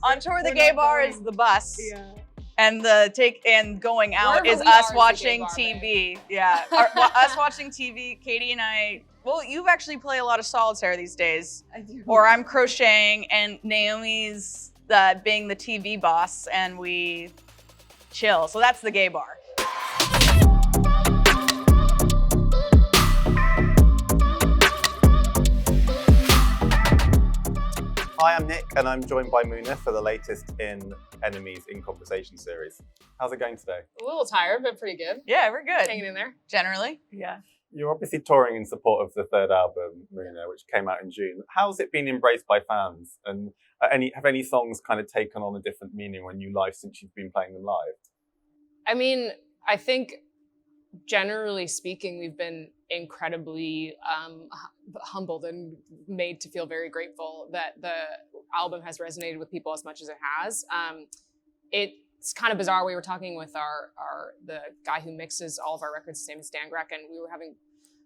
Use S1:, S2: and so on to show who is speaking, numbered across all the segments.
S1: On tour, the gay bar is the bus.
S2: Yeah.
S1: And going out
S3: Wherever
S1: is
S3: we are
S1: us
S3: is the
S1: watching
S3: gay bar,
S1: TV. Yeah, us watching TV. Katie and I. Well, you actually play a lot of solitaire these days.
S2: I do.
S1: Or I'm crocheting, and Naomi's being the TV boss, and we chill. So that's the gay bar.
S4: Hi, I'm Nick, and I'm joined by Muna for the latest in NME's In Conversation series. How's it going today?
S3: A little tired, but pretty good.
S1: Yeah, we're good.
S3: Hanging in there.
S1: Generally, yeah.
S4: You're obviously touring in support of the third album, Muna, which came out in June. How's it been embraced by fans? And have any songs kind of taken on a different meaning when you live since you've been playing them live?
S3: I mean, I think generally speaking, we've been incredibly humbled and made to feel very grateful that the album has resonated with people as much as it has. It's kind of bizarre. We were talking with the guy who mixes all of our records, his name is Dan Greck, and we were having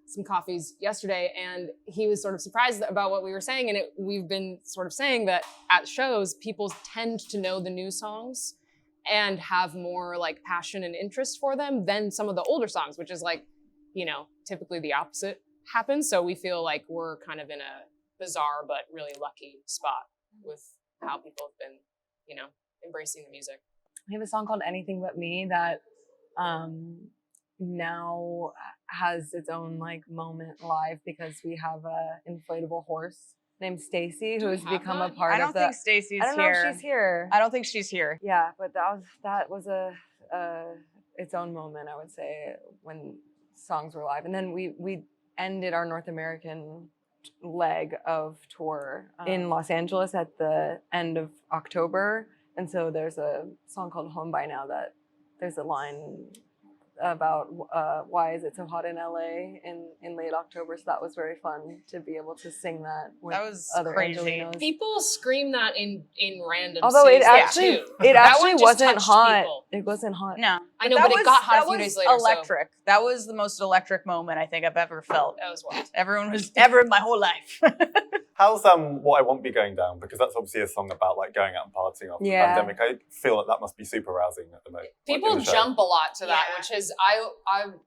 S3: some coffees yesterday, and he was sort of surprised about what we were saying. And we've been sort of saying that at shows, people tend to know the new songs and have more like passion and interest for them than some of the older songs, which is like, you know, typically the opposite happens. So we feel like we're kind of in a bizarre but really lucky spot with how people have been, you know, embracing the music.
S2: We have a song called Anything But Me that now has its own like moment live because we have a inflatable horse named Stacy who's become a part
S1: I don't
S2: of the.
S1: think Stacy's here.
S2: I don't know if she's here.
S1: I don't think she's here.
S2: Yeah, but that was its own moment, I would say, when songs were live. And then we ended our North American leg of tour in Los Angeles at the end of October. And so there's a song called Home by Now that there's a line about why is it so hot in LA in late October. So that was very fun to be able to sing that with other
S1: crazy.
S2: Angelinos.
S3: People scream that in random
S2: Although it
S3: cities,
S2: actually
S3: just
S2: wasn't
S3: touched
S2: hot.
S3: people.
S2: It wasn't hot.
S1: No,
S3: I know, but it got hot a few days later.
S1: Electric. So. That was the most electric moment I think I've ever felt.
S3: That was wild.
S1: Everyone was ever in my whole life.
S4: How's What I Won't Be Going Down? Because that's obviously a song about like going out and partying after the pandemic. I feel like that must be super rousing at the moment.
S3: People jump a lot to that, which is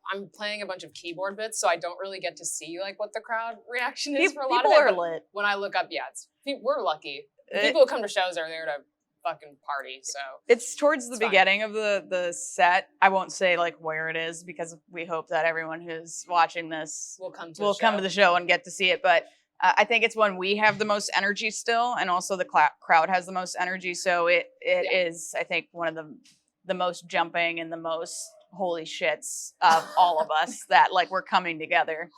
S3: I'm playing a bunch of keyboard bits, so I don't really get to see like what the crowd reaction is for a lot of it.
S1: People are lit.
S3: When I look up, we're lucky. People who come to shows are there to fucking party. So
S1: it's towards the beginning of the set. I won't say like where it is because we hope that everyone who's watching this will come to the show and get to see it. But I think it's when we have the most energy still, and also the crowd has the most energy. So it is, I think, one of the most jumping and the most holy shits of all of us that like we're coming together.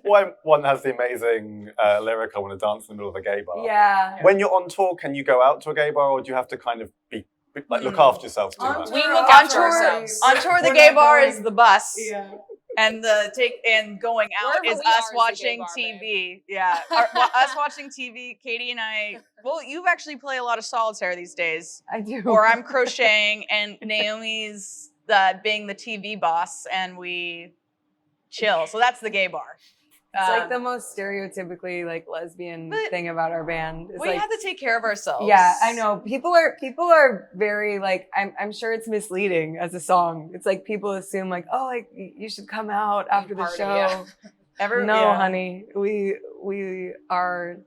S4: One has the amazing lyric, I want to dance in the middle of a gay bar.
S2: Yeah.
S4: When you're on tour, can you go out to a gay bar, or do you have to kind of look after yourselves too much?
S3: We look after ourselves.
S1: On tour, the gay bar is the bus.
S2: Yeah.
S1: And going out
S3: Wherever
S1: is
S3: we
S1: us
S3: are
S1: watching
S3: is the gay bar,
S1: TV. Yeah, us watching TV. Katie and I. Well, you actually play a lot of solitaire these days.
S2: I do.
S1: Or I'm crocheting, and Naomi's being the TV boss, and we chill. So that's the gay bar.
S2: It's like the most stereotypically like lesbian thing about our band. It's
S1: we
S2: like,
S1: have to take care of ourselves.
S2: Yeah, I know. People are very like, I'm sure it's misleading as a song. It's like people assume like, oh, like you should come out after the show.
S3: Yeah.
S2: Honey, we are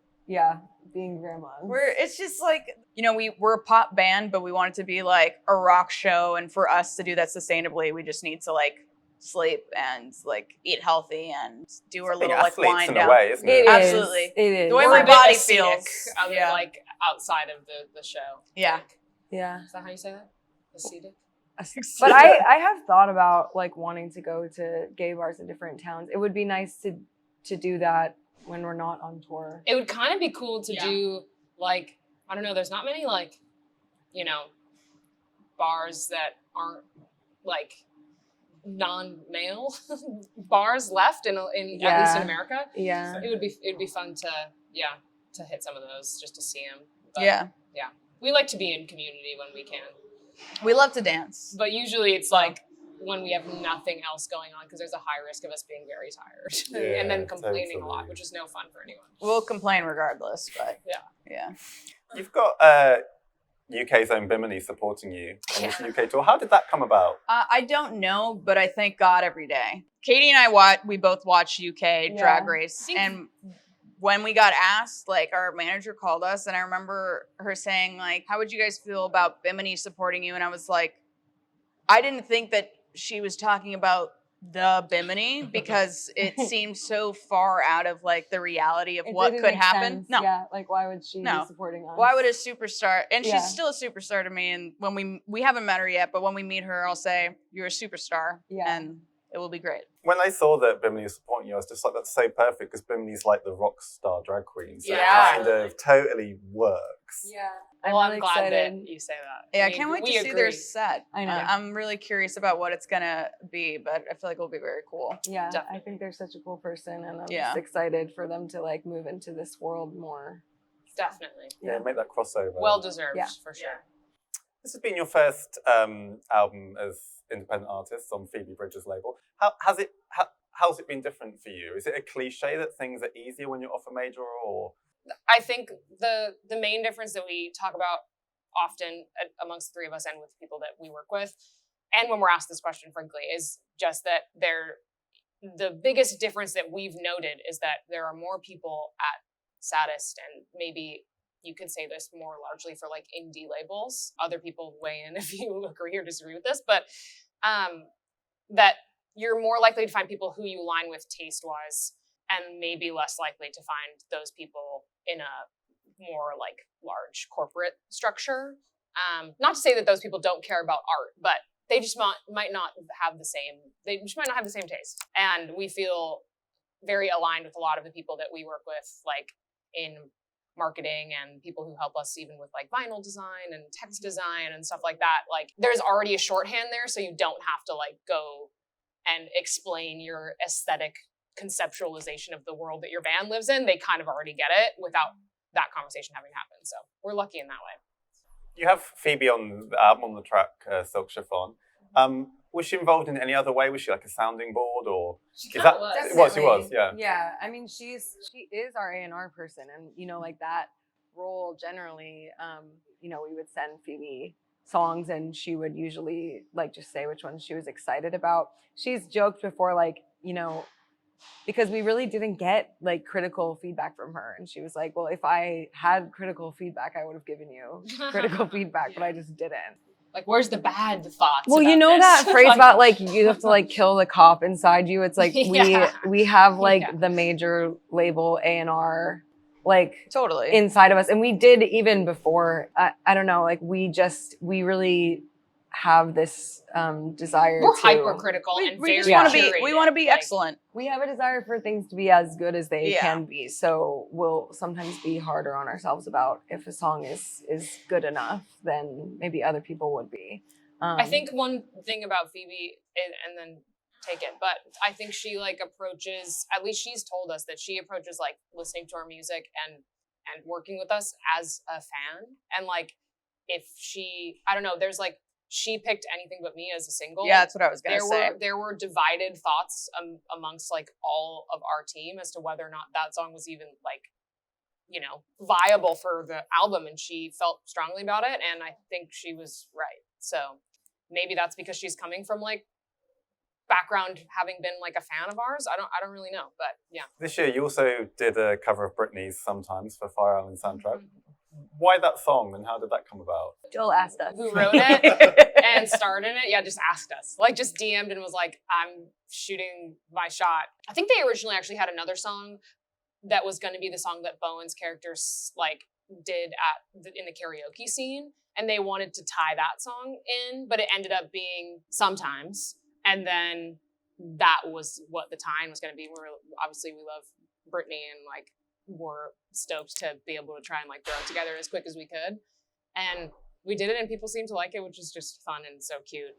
S2: being grandmas.
S1: It's just like, you know, we're a pop band, but we want it to be like a rock show, and for us to do that sustainably, we just need to like sleep and like eat healthy and do our little like wind down.
S4: In a way, isn't it?
S1: Absolutely.
S2: It is.
S1: The way my body feels.
S3: Like outside of the show.
S1: Yeah.
S2: Yeah.
S3: Is that how you say that? Ascetic?
S2: But I have thought about like wanting to go to gay bars in different towns. It would be nice to do that when we're not on tour.
S3: It would kind of be cool to do like, I don't know, there's not many like, you know, bars that aren't like non-male bars left in at least in America.
S2: Yeah.
S3: It would be fun to hit some of those just to see them. But,
S1: yeah.
S3: We like to be in community when we can.
S1: We love to dance.
S3: But usually it's like when we have nothing else going on, because there's a high risk of us being very tired
S4: Yeah,
S3: and then complaining a lot,
S4: totally.
S3: which is no fun for anyone.
S1: We'll complain regardless, but yeah.
S4: You've got UK's own Bimini supporting you on this UK tour. How did that come about?
S1: I don't know, but I thank God every day. Katie and I we both watch UK Drag Race, and when we got asked, like, our manager called us, and I remember her saying, like, how would you guys feel about Bimini supporting you? And I was like, I didn't think that she was talking about the Bimini because it seemed so far out of, like, the reality of what could happen.
S2: Sense.
S1: No.
S2: Yeah, like, why would she be supporting us?
S1: Why would a superstar, and she's still a superstar to me, and when we haven't met her yet, but when we meet her, I'll say, you're a superstar, and it will be great.
S4: When I saw that Bimini was supporting you, I was just like, that's so perfect, because Bimini's like the rock star drag queen. So it kind of totally works.
S2: Yeah.
S3: Well, I'm glad that you say that.
S1: Yeah, I can't wait to see their set.
S2: I know.
S1: I'm really curious about what it's going to be, but I feel like it'll be very cool.
S2: Yeah,
S3: definitely.
S2: I think they're such a cool person, and I'm just excited for them to, like, move into this world more.
S3: Definitely.
S4: Yeah, make that crossover.
S3: Well deserved, for sure.
S4: This has been your first album as independent artist on Phoebe Bridgers' label. How's it been different for you? Is it a cliche that things are easier when you're off a major, or?
S3: I think the main difference that we talk about often amongst the three of us and with people that we work with, and when we're asked this question, frankly, is just that the biggest difference that we've noted is that there are more people at Saddest, and maybe you could say this more largely for, like, indie labels. Other people weigh in if you agree or disagree with this, but that you're more likely to find people who you align with taste-wise, and maybe less likely to find those people in a more, like, large corporate structure. Not to say that those people don't care about art, but they just might not have the same taste. And we feel very aligned with a lot of the people that we work with, like, in marketing, and people who help us even with, like, vinyl design and text design and stuff like that. Like, there's already a shorthand there, so you don't have to, like, go and explain your aesthetic conceptualization of the world that your band lives in. They kind of already get it without that conversation having happened. So we're lucky in that way.
S4: You have Phoebe on the album, on the track Silk Chiffon. Was she involved in any other way? Was she like a sounding board, or
S3: she was?
S4: What she was? Yeah.
S2: Yeah, I mean, she is our A&R person, and, you know, like, that role generally, you know, we would send Phoebe songs, and she would usually, like, just say which ones she was excited about. She's joked before, like, you know, because we really didn't get, like, critical feedback from her, and she was like, well, if I had critical feedback, I would have given you critical feedback, but I just didn't.
S3: Like, where's the bad thoughts?
S2: Well, you know that phrase about, like, you have to, like, kill the cop inside you. It's like we have, like, the major label A&R, like,
S1: totally
S2: inside of us, and we did even before. I don't know, like, we really have this desire.
S3: We're hypercritical and
S1: we
S3: very
S1: just want to be
S3: like,
S1: excellent.
S2: We have a desire for things to be as good as they can be. So we'll sometimes be harder on ourselves about if a song is good enough than maybe other people would be.
S3: I think one thing about Phoebe, and then take it, but I think she, like, approaches, at least she's told us that she approaches, like, listening to our music and working with us as a fan. And, like, if she, I don't know, there's, like, she picked Anything But Me as a single.
S1: Yeah, that's what I was going to say.
S3: There were divided thoughts amongst, like, all of our team as to whether or not that song was even, like, you know, viable for the album, and she felt strongly about it, and I think she was right. So maybe that's because she's coming from, like, background having been, like, a fan of ours. I don't really know, but yeah.
S4: This year you also did a cover of Britney's Sometimes for Fire Island soundtrack. Why that song, and how did that come about?
S2: Joel asked us.
S3: Who wrote it and starred in it? Yeah, just asked us. Like, just DM'd and was like, I'm shooting my shot. I think they originally actually had another song that was going to be the song that Bowen's characters, like, did in the karaoke scene, and they wanted to tie that song in, but it ended up being Sometimes, and then that was what the tie-in was going to be. Obviously we love Britney, and, like, we're stoked to be able to try and, like, throw it together as quick as we could, and we did it, and people seemed to like it, which is just fun and so cute.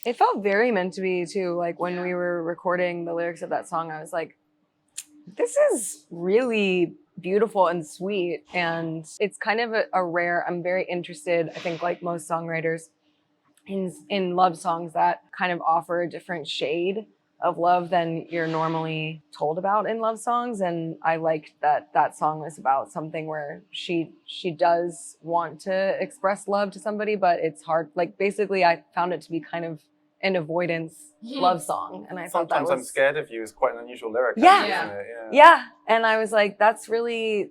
S2: It felt very meant to be too. Like, when we were recording the lyrics of that song, I was like, this is really beautiful and sweet, and it's kind of a rare, I'm very interested, I think, like most songwriters, in love songs that kind of offer a different shade of love than you're normally told about in love songs. And I liked that song was about something where she does want to express love to somebody, but it's hard. Like, basically, I found it to be kind of an avoidance love song, and I thought that
S4: Sometimes
S2: was
S4: I'm scared of you is quite an unusual lyric.
S2: Yeah.
S4: Isn't it?
S2: Yeah, and I was like, that's really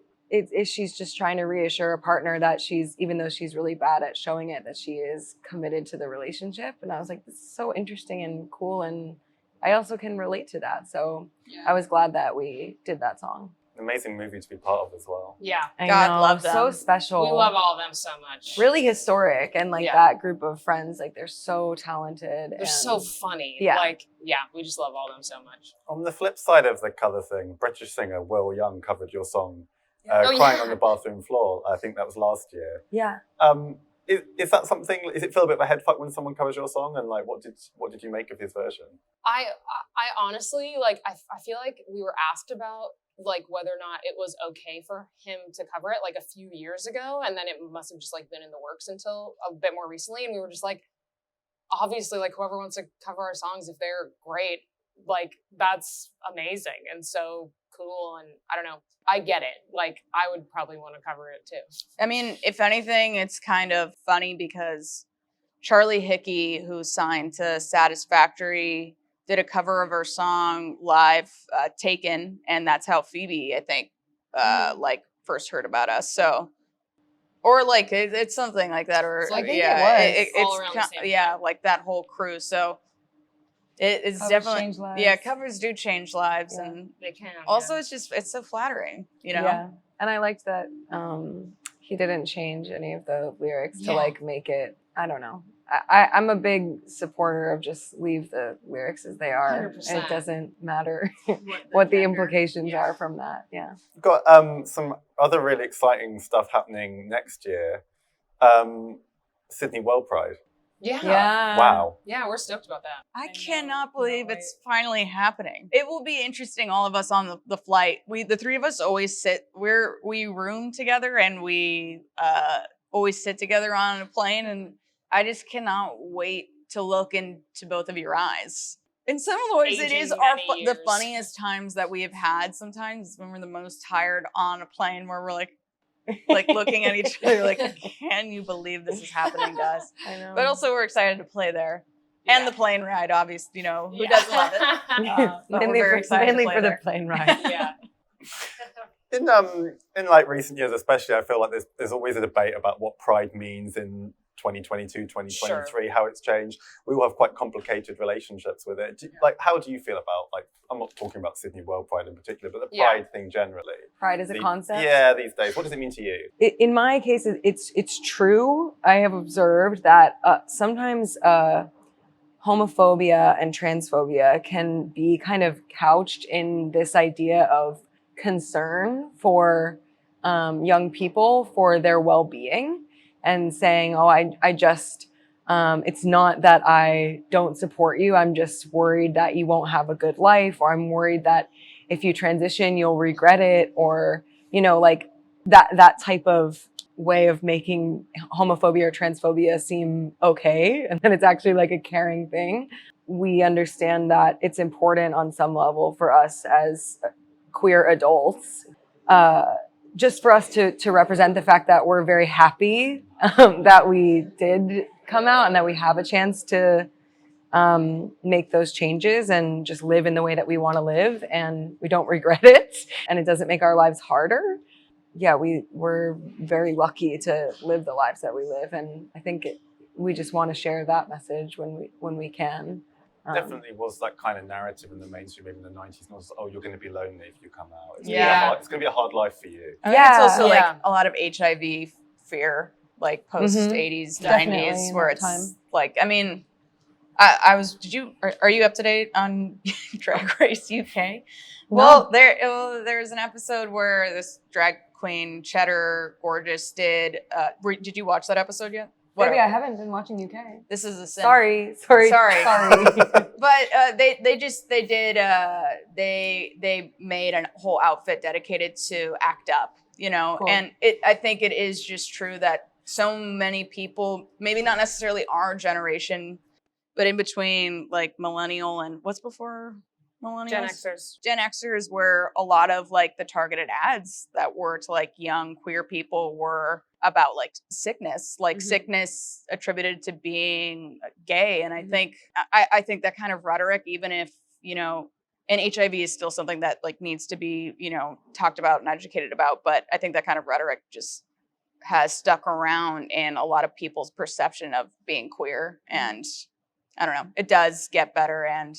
S2: she's just trying to reassure a partner that she's, even though she's really bad at showing it, that she is committed to the relationship. And I was like, this is so interesting and cool, and I also can relate to that. So I was glad that we did that song.
S4: An amazing movie to be part of as well.
S3: Yeah.
S2: I
S1: God
S2: know,
S1: love them.
S2: so special.
S3: We love all of them so much.
S2: Really historic, and like that group of friends, like they're so talented.
S3: They're so funny.
S2: Yeah.
S3: Like, yeah, we just love all of them so much.
S4: On the flip side of the colour thing, British singer Will Young covered your song Crying on the Bathroom Floor. I think that was last year.
S2: Yeah.
S4: Is that something, is it feel a bit of a head fuck when someone covers your song? And like, what did you make of his version?
S3: I honestly, like, I feel like we were asked about like whether or not it was okay for him to cover it like a few years ago, and then it must have just like been in the works until a bit more recently, and we were just like, obviously, like, whoever wants to cover our songs, if they're great, like, that's amazing and so cool. And I don't know, I get it. Like, I would probably want to cover it too.
S1: I mean, if anything, it's kind of funny because Charlie Hickey, who signed to Satisfactory, did a cover of her song live, Taken, and that's how Phoebe, I think, like first heard about us. So, or like it's something like that, or
S2: I think
S1: it's
S3: all around the same time.
S1: like that whole crew. So it's
S2: Covers
S1: definitely
S2: change lives.
S1: covers do change lives, and
S3: They can.
S1: also it's so flattering, you know.
S2: Yeah, and I liked that he didn't change any of the lyrics to like make it. I don't know. I'm a big supporter of just leave the lyrics as they are.
S3: 100%.
S2: It doesn't matter what the implications are from that. Yeah.
S4: We've got some other really exciting stuff happening next year. Sydney WorldPride.
S3: Yeah.
S4: Wow.
S3: Yeah, we're stoked about that.
S1: I cannot believe it's finally happening. It will be interesting, all of us on the flight. The three of us always we room together, and we always sit together on a plane, and I just cannot wait to look into both of your eyes. In some ways, it is the funniest times that we have had sometimes, when we're the most tired on a plane, where we're like looking at each other like, can you believe this is happening to us?
S2: I know.
S1: But also we're excited to play there. And the plane ride, obviously, you know, who doesn't love it? But we're very excited
S2: mainly
S1: to play
S2: for
S1: there.
S2: the plane ride.
S3: Yeah.
S4: In like recent years especially, I feel like there's always a debate about what pride means in 2022, 2023, how it's changed. We all have quite complicated relationships with it. Like, how do you feel about, like, I'm not talking about Sydney WorldPride in particular, but the pride thing generally?
S2: Pride as a concept?
S4: Yeah, these days. What does it mean to you?
S2: In my case, it's true. I have observed that sometimes homophobia and transphobia can be kind of couched in this idea of concern for young people, for their well-being, and saying, oh, I just, it's not that I don't support you. I'm just worried that you won't have a good life, or I'm worried that if you transition, you'll regret it, or, you know, like that type of way of making homophobia or transphobia seem okay. And then it's actually like a caring thing. We understand that it's important on some level for us as queer adults, just for us to represent the fact that we're very happy that we did come out, and that we have a chance to make those changes and just live in the way that we want to live, and we don't regret it, and it doesn't make our lives harder. Yeah, we're very lucky to live the lives that we live, and I think we just want to share that message when we can.
S4: Definitely was that kind of narrative in the mainstream in the 90s. Not just, oh, you're going to be lonely if you come out. It's going to be a hard life for you.
S1: It's also like a lot of HIV fear, like post 80s, 90s, where it's like, I mean, are you up to date on Drag Race UK? Well, there's an episode where this drag queen, Cheddar Gorgeous, did you watch that episode yet?
S2: Maybe I haven't been watching UK.
S1: This is a sin.
S2: Sorry.
S1: But they made a whole outfit dedicated to ACT UP, you know, cool. And I think it is just true that so many people, maybe not necessarily our generation, but in between like millennial and what's before millennials? Gen Xers were a lot of like the targeted ads that were to like young queer people were about like sickness, like sickness attributed to being gay. And I think that kind of rhetoric, even if, you know, and HIV is still something that like needs to be, you know, talked about and educated about. But I think that kind of rhetoric just has stuck around in a lot of people's perception of being queer. And I don't know, it does get better and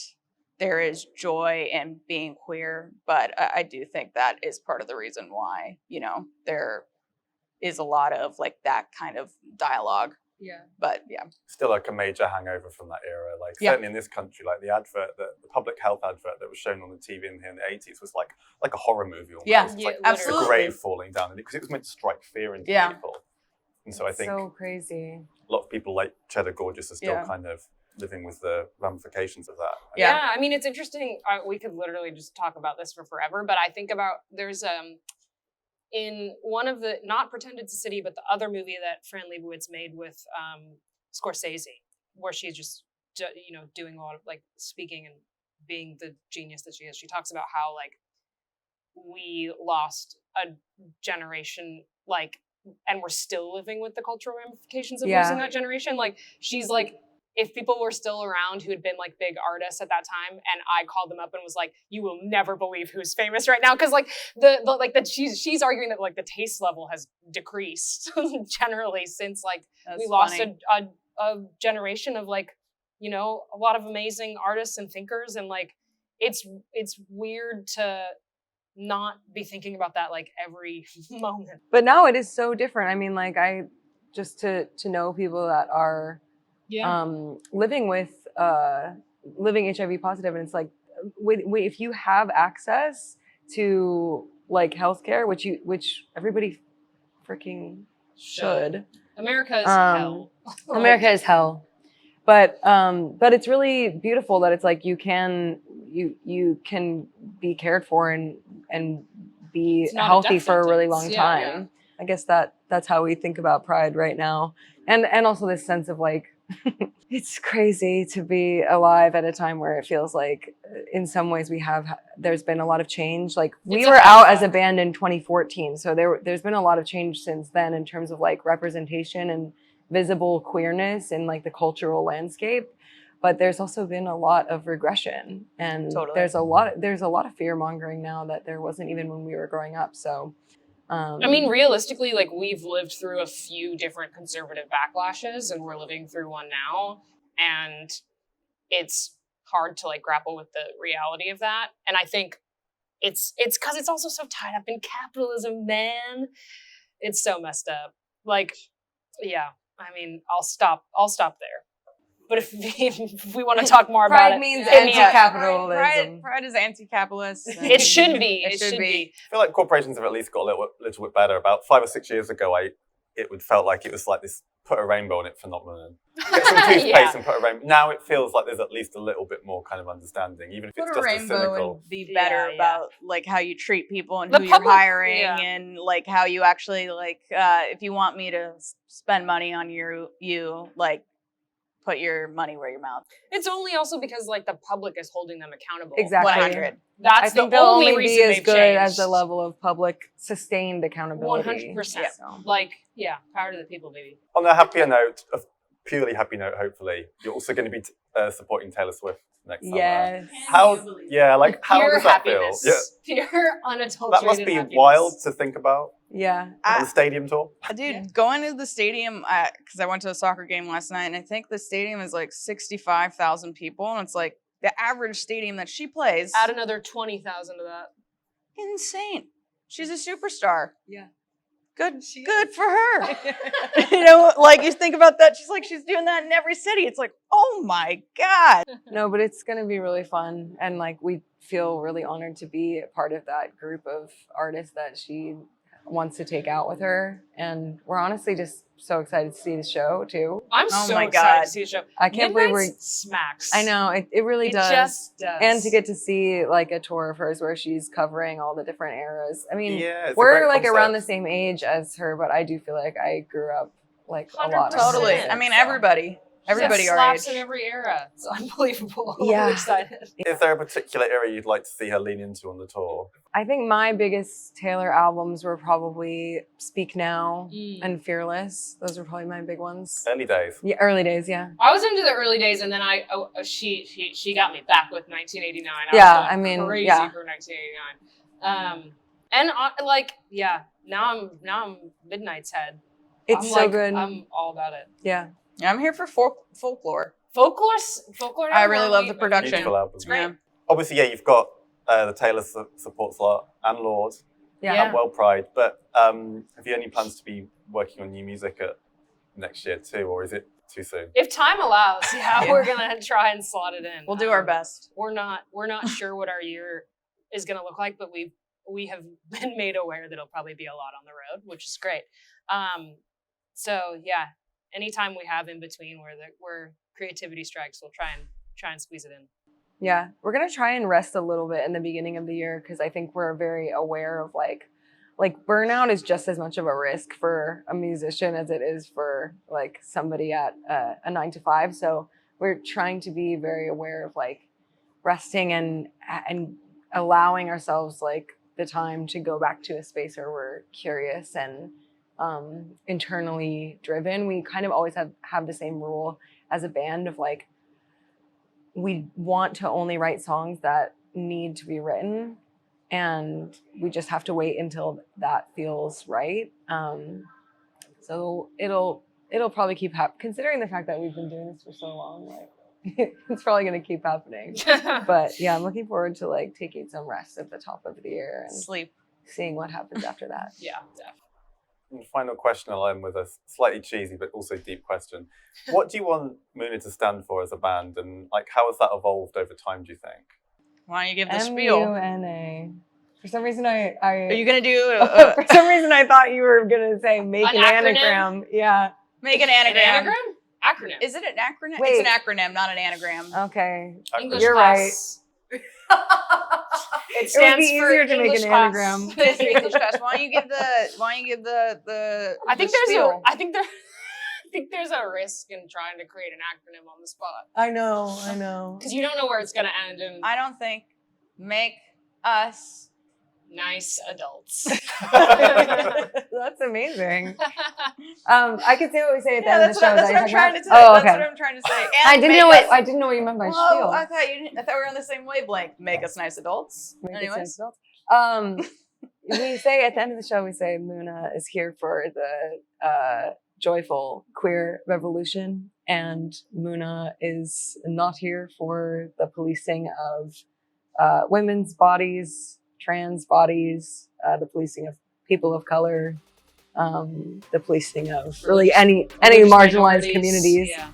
S1: there is joy in being queer. But I do think that is part of the reason why, you know, there is a lot of like that kind of dialogue.
S2: Yeah.
S1: But yeah.
S4: Still like a major hangover from that era. Like certainly in this country, like the advert, the public health advert that was shown on the TV in the 80s was like a horror movie almost.
S1: Yeah,
S4: It's like
S1: absolutely.
S4: a grave falling down, because it was meant to strike fear into people. And so I think
S2: so crazy.
S4: A lot of people like Cheddar Gorgeous are still kind of living with the ramifications of that.
S3: Yeah, I mean, it's interesting. We could literally just talk about this for forever, but I think about there's in one of the, not Pretend It's a City, but the other movie that Fran Lebowitz made with Scorsese, where she's just, you know, doing a lot of like speaking and being the genius that she is. She talks about how like we lost a generation, like, and we're still living with the cultural ramifications of losing that generation. Like, she's like, if people were still around who had been like big artists at that time, and I called them up and was like, "You will never believe who's famous right now," because like she's arguing that like the taste level has decreased generally since like we lost a generation of like, you know, a lot of amazing artists and thinkers, and like it's weird to not be thinking about that like every moment.
S2: But now it is so different. I mean, like I just to know people that are living with living HIV positive, and it's like if you have access to like healthcare, which everybody freaking should.
S3: America is hell.
S2: America is hell. But it's really beautiful that it's like you can be cared for and be healthy for a really long time. Yeah. I guess that's how we think about Pride right now, and also this sense of like it's crazy to be alive at a time where it feels like in some ways there's been a lot of change. Like we were out as a band in 2014, so there's been a lot of change since then in terms of like representation and visible queerness in like the cultural landscape. But there's also been a lot of regression, and there's a lot of fear mongering now that there wasn't even when we were growing up. So
S3: I mean, realistically, like we've lived through a few different conservative backlashes, and we're living through one now, and it's hard to like grapple with the reality of that. And I think it's because it's also so tied up in capitalism, man. It's so messed up. Like, yeah. I mean, I'll stop there. But if we want to talk more about it,
S2: Pride means anti-capitalism.
S1: Pride is anti-capitalist.
S3: It should be. It should be.
S4: I feel like corporations have at least got a little bit better. About 5 or 6 years ago, it felt like it was like this put a rainbow on it phenomenon. Get some toothpaste and put a rainbow. Now it feels like there's at least a little bit more kind of understanding, even if it's just as cynical.
S1: And be better about like how you treat people and who you're hiring, and like how you actually like if you want me to spend money on you like put your money where your mouth.
S3: It's only also because like the public is holding them accountable.
S2: Exactly.
S3: 100. That's the only reason
S2: be as
S3: they've
S2: good
S3: changed.
S2: as the level of public sustained accountability.
S3: 100%. So. Like, yeah, power to the people, baby.
S4: On a happier note, a purely happy note, hopefully, you're also going to be supporting Taylor Swift next summer.
S2: Yes.
S4: How does that feel?
S3: Yeah. Pure unadulterated
S4: That must be
S3: happiness.
S4: wild to think about.
S2: Yeah.
S4: On the stadium tour.
S1: Dude, going to the stadium, because I went to a soccer game last night, and I think the stadium is like 65,000 people, and it's like the average stadium that she plays.
S3: Add another 20,000 to that.
S1: Insane. She's a superstar.
S2: Yeah.
S1: Good for her. You know, like you think about that, she's doing that in every city. It's like, oh my God.
S2: No, but it's going to be really fun. And like, we feel really honored to be a part of that group of artists that she wants to take out with her. And we're honestly just so excited to see the show too.
S3: I'm so excited to see the show.
S2: I can't believe we're
S3: smacks.
S2: I know, it really does.
S3: It just does.
S2: And to get to see like a tour of hers where she's covering all the different eras. I mean,
S4: it's
S2: we're
S4: a great
S2: like
S4: concept.
S2: around the same age as her, but I do feel like I grew up like a lot.
S3: 100%.
S1: Totally. I mean, everybody our
S3: slaps
S1: age.
S3: in every era. It's unbelievable.
S2: Yeah.
S3: I'm excited.
S4: Is there a particular era you'd like to see her lean into on the tour?
S2: I think my biggest Taylor albums were probably Speak Now and Fearless. Those were probably my big ones.
S4: Early days.
S2: Yeah, early days, yeah.
S3: I was into the early days, and then she got me back with 1989.
S2: Yeah,
S3: I was crazy for 1989. And now I'm Midnight's head.
S2: It's so good.
S3: I'm all about it.
S2: Yeah.
S1: I'm here for folklore.
S3: Folklore.
S1: I really love the production.
S4: Beautiful album.
S3: It's great.
S1: Yeah.
S4: Obviously, you've got the Taylor supports lot and Lord
S2: Yeah.
S4: and WorldPride, but have you any plans to be working on new music next year too, or is it too soon?
S3: If time allows, we're gonna try and slot it in.
S1: We'll do our best.
S3: We're not sure what our year is gonna look like, but we have been made aware that it'll probably be a lot on the road, which is great. So yeah, anytime we have in between where creativity strikes, we'll try and squeeze it in.
S2: Yeah, we're gonna try and rest a little bit in the beginning of the year because I think we're very aware of like burnout is just as much of a risk for a musician as it is for like somebody at a 9 to 5. So we're trying to be very aware of like resting and allowing ourselves like the time to go back to a space where we're curious and internally driven. We kind of always have the same rule as a band of like, we want to only write songs that need to be written, and we just have to wait until that feels right. So it'll probably keep happening, considering the fact that we've been doing this for so long. Like it's probably going to keep happening. But yeah, I'm looking forward to like taking some rest at the top of the year and
S1: Sleep.
S2: seeing what happens after that.
S3: Yeah, definitely.
S4: And final question, I'll end with a slightly cheesy but also deep question. What do you want Muna to stand for as a band, and like how has that evolved over time, do you think?
S1: Why don't you give the spiel?
S2: MUNA. For some reason,
S1: Are you gonna do
S2: for some reason, I thought you were gonna say make an
S3: acronym?
S2: anagram. Yeah.
S1: make an
S3: An
S1: anagram?
S3: anagram? Acronym.
S1: Is it an acronym?
S2: Wait.
S1: It's an acronym, not an anagram.
S2: Okay.
S3: English
S2: You're
S3: class.
S2: right.
S3: It stands
S2: be
S3: for
S2: easier to make
S3: English
S2: an
S3: class.
S2: anagram.
S1: It's your English class. Why don't you give the
S3: I think
S1: the spiel?
S3: I think there's a risk in trying to create an acronym on the spot
S2: I know.
S3: because you don't know where it's gonna end. And
S1: I don't think make us
S3: nice adults.
S2: That's amazing. I can say what we say at the end of the show.
S1: that's what I'm trying to say.
S2: Oh,
S1: That's
S2: okay.
S1: what I'm trying to say. And
S2: I didn't know what you meant by
S1: Well,
S2: spiel.
S1: I thought we were on the same wavelength. Make us nice adults.
S2: Make it
S1: Anyways,
S2: sense. We say at the end of the show, we say Muna is here for the joyful queer revolution, and Muna is not here for the policing of women's bodies, trans bodies, the policing of people of color, the policing of really any marginalized communities.
S3: Yeah.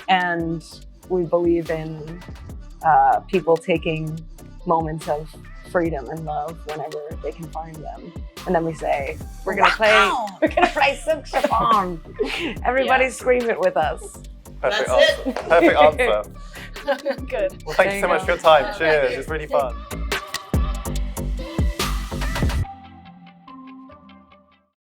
S2: And we believe in people taking moments of freedom and love whenever they can find them. And then we say, we're gonna play Silk Chiffon. Everybody scream it with us.
S4: Perfect answer. Perfect answer.
S3: Good.
S4: Well, thank you so much for your time. Cheers. It's really fun.